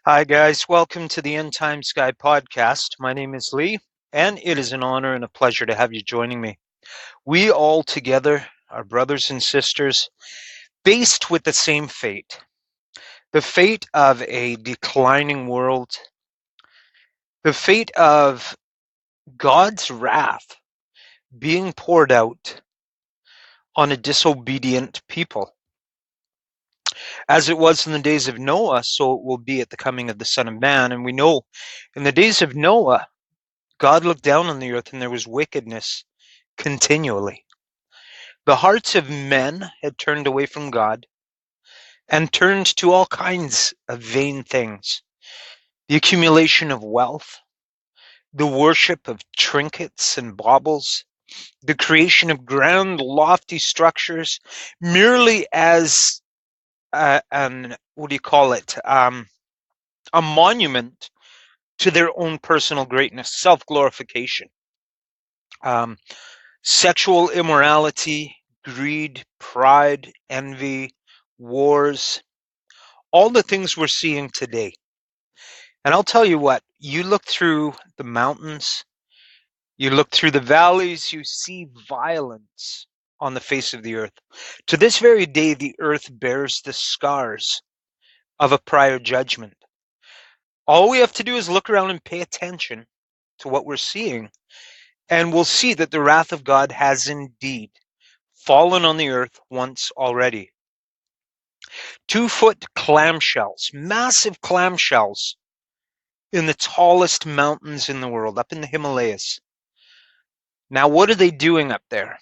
Hi, guys. Welcome to the End Time Sky podcast. My name is Lee, and it is an honor and a pleasure to have you joining me. We all together are brothers and sisters, faced with the same fate, the fate of a declining world, the fate of God's wrath being poured out on a disobedient people. As it was in the days of Noah, so it will be at the coming of the Son of Man. And we know in the days of Noah, God looked down on the earth and there was wickedness continually. The hearts of men had turned away from God and turned to all kinds of vain things. The accumulation of wealth, the worship of trinkets and baubles, the creation of grand, lofty structures merely as what do you call it? A monument to their own personal greatness, self-glorification. Um, Sexual immorality, greed, pride, envy, wars, all the things we're seeing today. And I'll tell you what, you look through the mountains, you look through the valleys, you see violence on the face of the earth. To this very day, the earth bears the scars of a prior judgment. All we have to do is look around and pay attention to what we're seeing, and we'll see that the wrath of God has indeed fallen on the earth once already. 2-foot clamshells, massive clamshells in the tallest mountains in the world, up in the Himalayas. Now, what are they doing up there?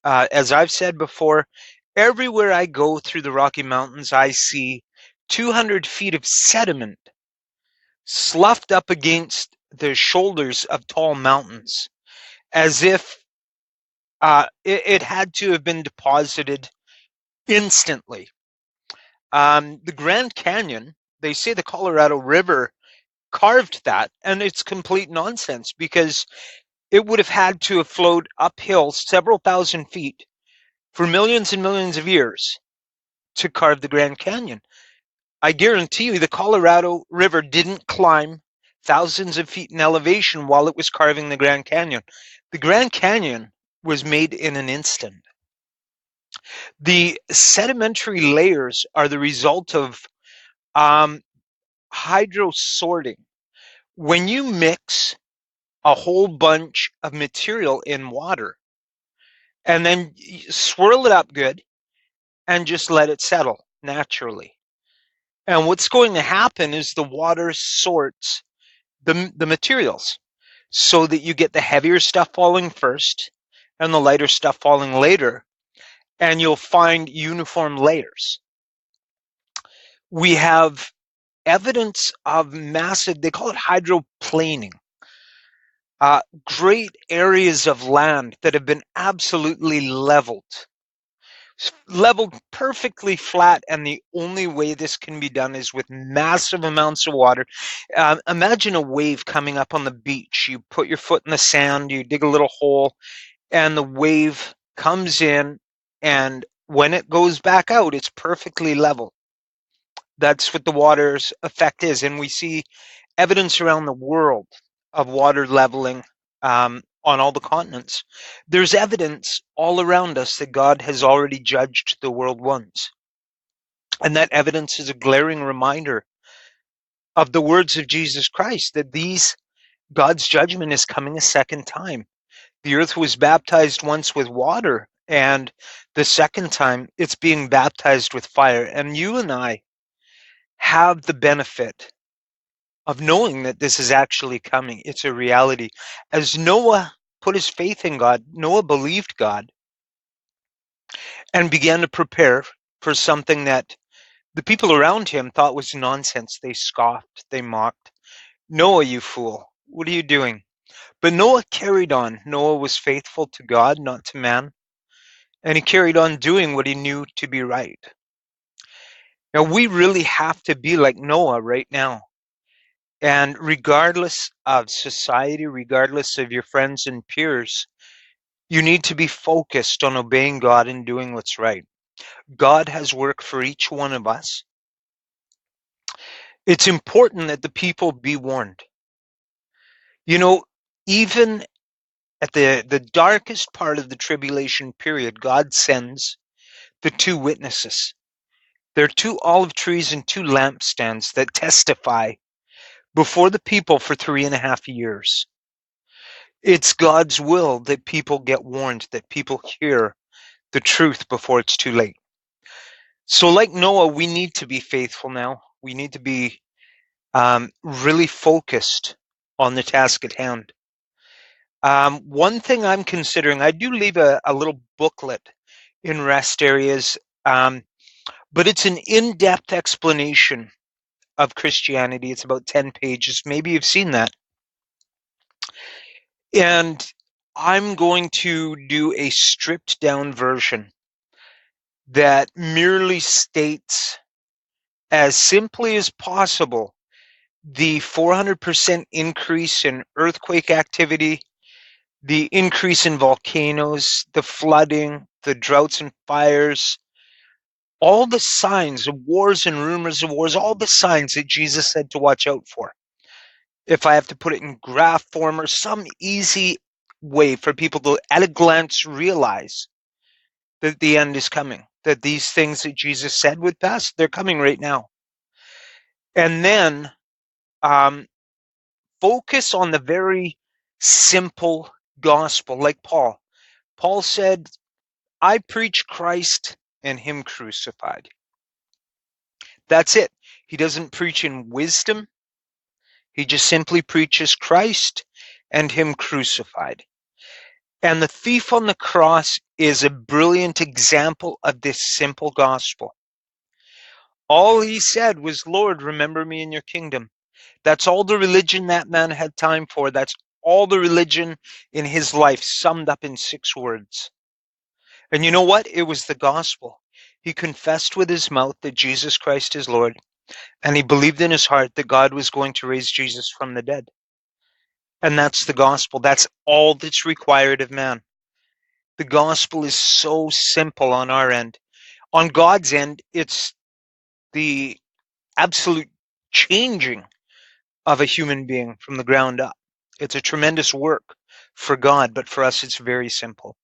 As I've said before, everywhere I go through the Rocky Mountains, I see 200 feet of sediment sloughed up against the shoulders of tall mountains, as if it had to have been deposited instantly. The Grand Canyon, they say the Colorado River carved that, and it's complete nonsense because it would have had to have flowed uphill several thousand feet for millions and millions of years to carve the Grand Canyon. I guarantee you the Colorado River didn't climb thousands of feet in elevation while it was carving the Grand Canyon. The Grand Canyon was made in an instant. The sedimentary layers are the result of hydrosorting. When you mix a whole bunch of material in water and then swirl it up good and just let it settle naturally. And what's going to happen is the water sorts the materials so that you get the heavier stuff falling first and the lighter stuff falling later, and you'll find uniform layers. We have evidence of massive, they call it hydroplaning, great areas of land that have been absolutely leveled perfectly flat, and the only way this can be done is with massive amounts of water. Imagine a wave coming up on the beach. You put your foot in the sand, you dig a little hole, and the wave comes in, and when it goes back out, it's perfectly level. That's what the water's effect is, and we see evidence around the world of water leveling on all the continents. There's evidence all around us that God has already judged the world once. And that evidence is a glaring reminder of the words of Jesus Christ, that God's judgment is coming a second time. The earth was baptized once with water, and the second time it's being baptized with fire. And you and I have the benefit of knowing that this is actually coming. It's a reality. As Noah put his faith in God, Noah believed God and began to prepare for something that the people around him thought was nonsense. They scoffed, they mocked. Noah, you fool, what are you doing? But Noah carried on. Noah was faithful to God, not to man, and he carried on doing what he knew to be right. Now, we really have to be like Noah right now. And regardless of society, regardless of your friends and peers, you need to be focused on obeying God and doing what's right. God has work for each one of us. It's important that the people be warned. You know, even at the darkest part of the tribulation period, God sends the two witnesses. There are two olive trees and two lampstands that testify before the people for 3.5 years. It's God's will that people get warned, that people hear the truth before it's too late. So, like Noah, we need to be faithful now. We need to be really focused on the task at hand. One thing I'm considering, I do leave a little booklet in rest areas, but it's an in-depth explanation of Christianity. It's about 10 pages. Maybe you've seen that. And I'm going to do a stripped down version that merely states as simply as possible the 400% increase in earthquake activity, the increase in volcanoes, the flooding, the droughts and fires, all the signs of wars and rumors of wars, all the signs that Jesus said to watch out for. If I have to put it in graph form or some easy way for people to, at a glance, realize that the end is coming, that these things that Jesus said would pass, they're coming right now. And then focus on the very simple gospel, like Paul. Paul said, I preach Christ and him crucified. That's it. He doesn't preach in wisdom. He just simply preaches Christ and him crucified. And the thief on the cross is a brilliant example of this simple gospel. All he said was, Lord, remember me in your kingdom. That's all the religion that man had time for. That's all the religion in his life summed up in 6 words. And you know what? It was the gospel. He confessed with his mouth that Jesus Christ is Lord, and he believed in his heart that God was going to raise Jesus from the dead. And that's the gospel. That's all that's required of man. The gospel is so simple on our end. On God's end, it's the absolute changing of a human being from the ground up. It's a tremendous work for God, but for us, it's very simple.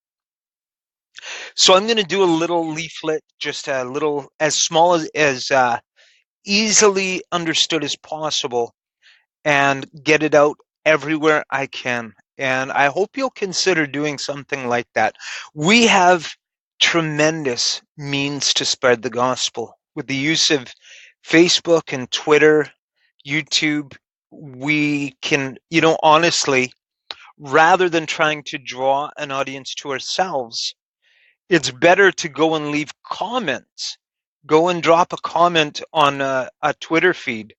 So I'm going to do a little leaflet, just a little, as small as easily understood as possible, and get it out everywhere I can. And I hope you'll consider doing something like that. We have tremendous means to spread the gospel with the use of Facebook and Twitter, YouTube. We can, honestly, rather than trying to draw an audience to ourselves, it's better to go and leave comments. Go and drop a comment on a Twitter feed,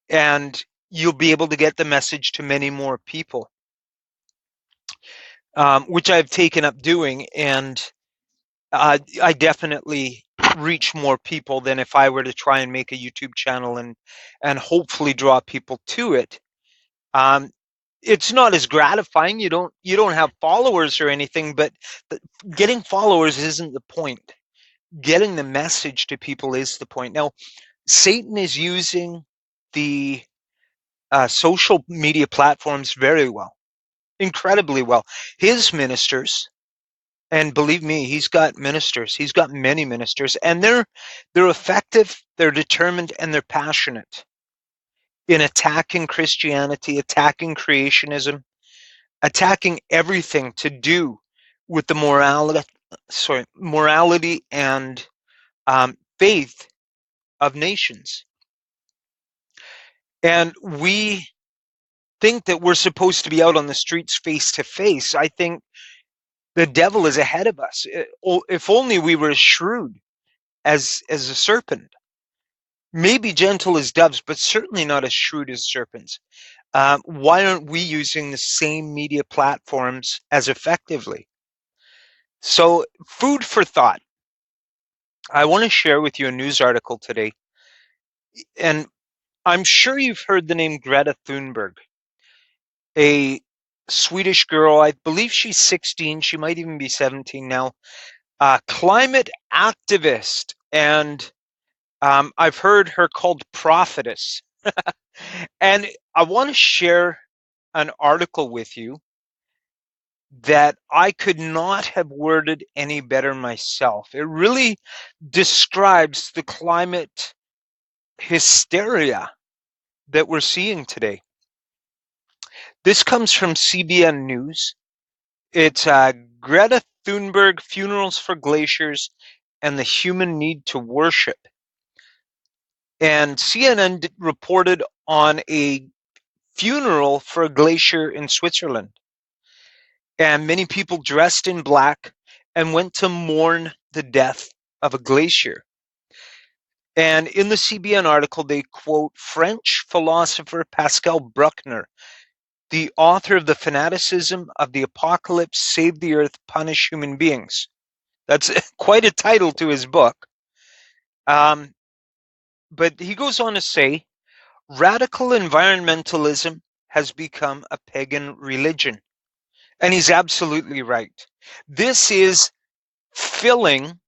and you'll be able to get the message to many more people, which I've taken up doing, and I definitely reach more people than if I were to try and make a YouTube channel and hopefully draw people to it. It's not as gratifying. You don't have followers or anything, but getting followers isn't the point. Getting the message to people is the point. Now, Satan is using the social media platforms very well, incredibly well. His ministers, and believe me, he's got ministers. He's got many ministers, and they're effective, they're determined, and they're passionate in attacking Christianity, attacking creationism, attacking everything to do with the morality and faith of nations. And we think that we're supposed to be out on the streets face to face. I think the devil is ahead of us. If only we were as shrewd as a serpent. Maybe gentle as doves, but certainly not as shrewd as serpents. Why aren't we using the same media platforms as effectively? So, food for thought. I want to share with you a news article today. And I'm sure you've heard the name Greta Thunberg, a Swedish girl. I believe she's 16. She might even be 17 now. Climate activist. And I've heard her called prophetess. And I want to share an article with you that I could not have worded any better myself. It really describes the climate hysteria that we're seeing today. This comes from CBN News. It's Greta Thunberg Funerals for Glaciers and the Human Need to Worship. And CNN reported on a funeral for a glacier in Switzerland. And many people dressed in black and went to mourn the death of a glacier. And in the CBN article, they quote French philosopher Pascal Bruckner, the author of The Fanaticism of the Apocalypse, Save the Earth, Punish Human Beings. That's quite a title to his book. But he goes on to say, radical environmentalism has become a pagan religion. And he's absolutely right. This is filling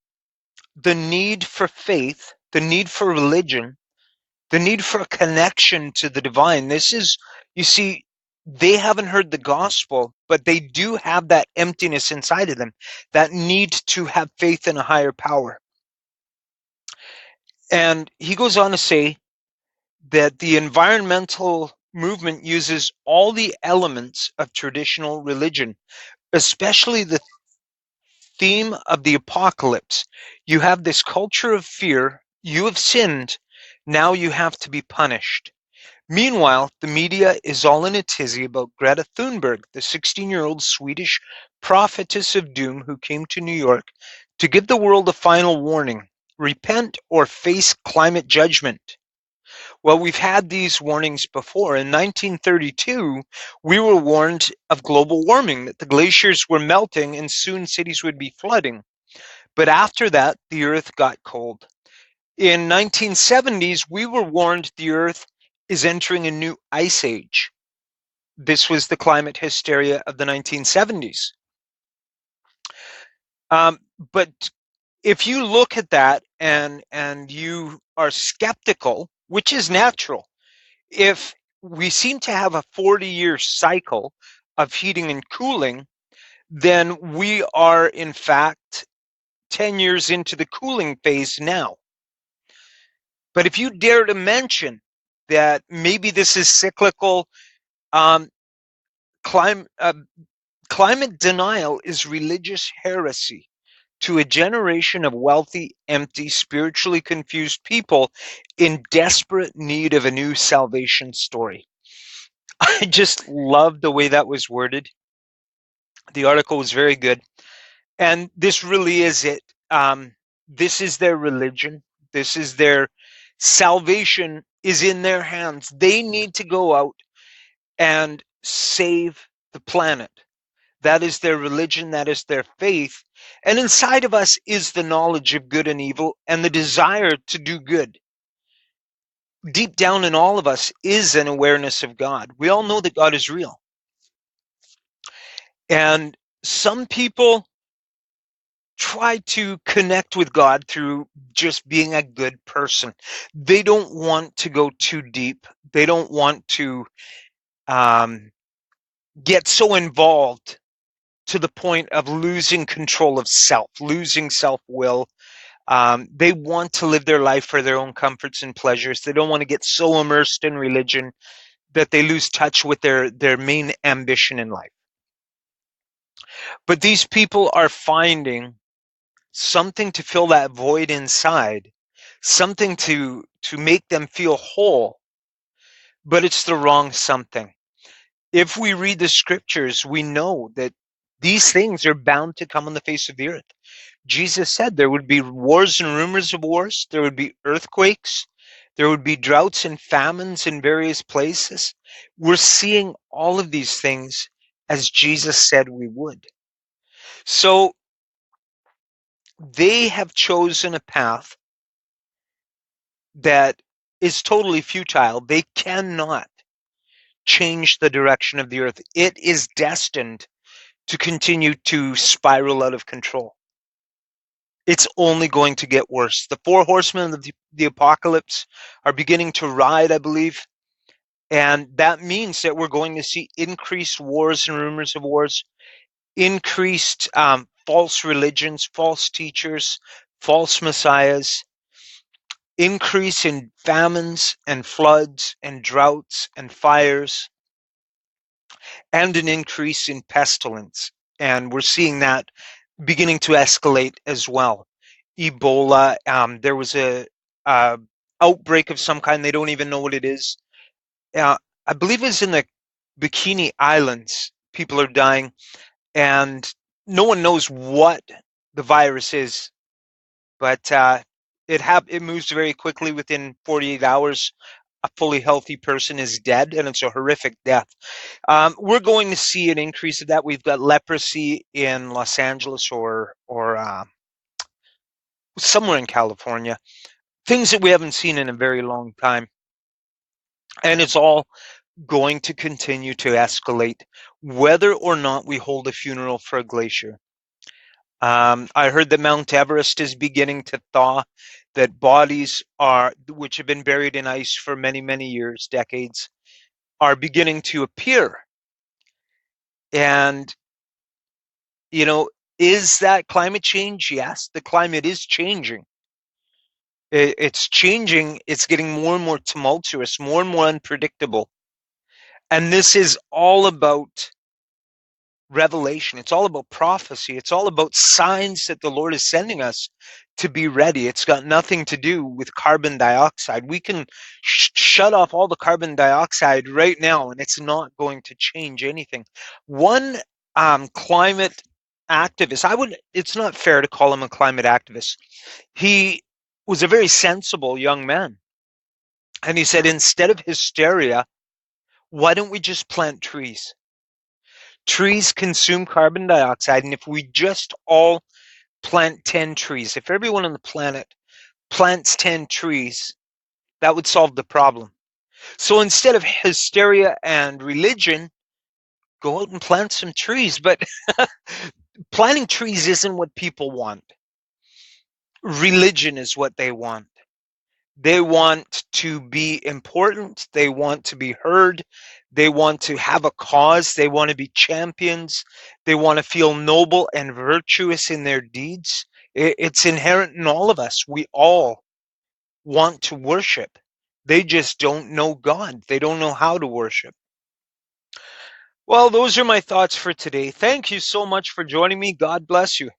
the need for faith, the need for religion, the need for a connection to the divine. This is, you see, they haven't heard the gospel, but they do have that emptiness inside of them, that need to have faith in a higher power. And he goes on to say that the environmental movement uses all the elements of traditional religion, especially the theme of the apocalypse. You have this culture of fear. You have sinned. Now you have to be punished. Meanwhile, the media is all in a tizzy about Greta Thunberg, the 16-year-old Swedish prophetess of doom who came to New York to give the world a final warning: repent or face climate judgment. Well, we've had these warnings before. In 1932, we were warned of global warming, that the glaciers were melting and soon cities would be flooding. But after that, the earth got cold. In 1970s, we were warned the earth is entering a new ice age. This was the climate hysteria of the 1970s. But if you look at that and you are skeptical, which is natural, if we seem to have a 40-year cycle of heating and cooling, then we are in fact 10 years into the cooling phase now. But if you dare to mention that maybe this is cyclical, um, climate denial is religious heresy to a generation of wealthy, empty, spiritually confused people in desperate need of a new salvation story. I just love the way that was worded. The article was very good. And this really is it. This is their religion. This is their salvation is in their hands. They need to go out and save the planet. That is their religion. That is their faith. And inside of us is the knowledge of good and evil and the desire to do good. Deep down in all of us is an awareness of God. We all know that God is real. And some people try to connect with God through just being a good person. They don't want to go too deep. They don't want to get so involved to the point of losing control of self, losing self-will. They want to live their life for their own comforts and pleasures. They don't want to get so immersed in religion that they lose touch with their main ambition in life. But these people are finding something to fill that void inside, something to make them feel whole, but it's the wrong something. If we read the scriptures, we know that these things are bound to come on the face of the earth. Jesus said there would be wars and rumors of wars, there would be earthquakes, there would be droughts and famines in various places. We're seeing all of these things as Jesus said we would. So they have chosen a path that is totally futile. They cannot change the direction of the earth. It is destined to continue to spiral out of control. It's only going to get worse. The four horsemen of the apocalypse are beginning to ride, I believe. And that means that we're going to see increased wars and rumors of wars, increased false religions, false teachers, false messiahs, increase in famines and floods and droughts and fires, and an increase in pestilence. And we're seeing that beginning to escalate as well. Ebola, there was a outbreak of some kind. They don't even know what it is. I believe it's in the Bikini Islands. People are dying, and no one knows what the virus is. But it moves very quickly. Within 48 hours, a fully healthy person is dead, and it's a horrific death. We're going to see an increase of that. We've got leprosy in Los Angeles or somewhere in California. Things that we haven't seen in a very long time, and it's all going to continue to escalate, whether or not we hold a funeral for a glacier. I heard that Mount Everest is beginning to thaw, that bodies which have been buried in ice for many, many years, decades, are beginning to appear. And, you know, is that climate change? Yes, the climate is changing. It's changing. It's getting more and more tumultuous, more and more unpredictable. And this is all about revelation. It's all about prophecy. It's all about signs that the Lord is sending us to be ready. It's got nothing to do with carbon dioxide. We can shut off all the carbon dioxide right now, and it's not going to change anything. One climate activist, it's not fair to call him a climate activist. He was a very sensible young man. And he said, instead of hysteria, why don't we just plant trees? Trees consume carbon dioxide, and if we just all plant 10 trees, if everyone on the planet plants 10 trees, that would solve the problem. So instead of hysteria and religion, go out and plant some trees. But planting trees isn't what people want. Religion is what they want. They want to be important. They want to be heard. They want to have a cause. They want to be champions. They want to feel noble and virtuous in their deeds. It's inherent in all of us. We all want to worship. They just don't know God. They don't know how to worship. Well, those are my thoughts for today. Thank you so much for joining me. God bless you.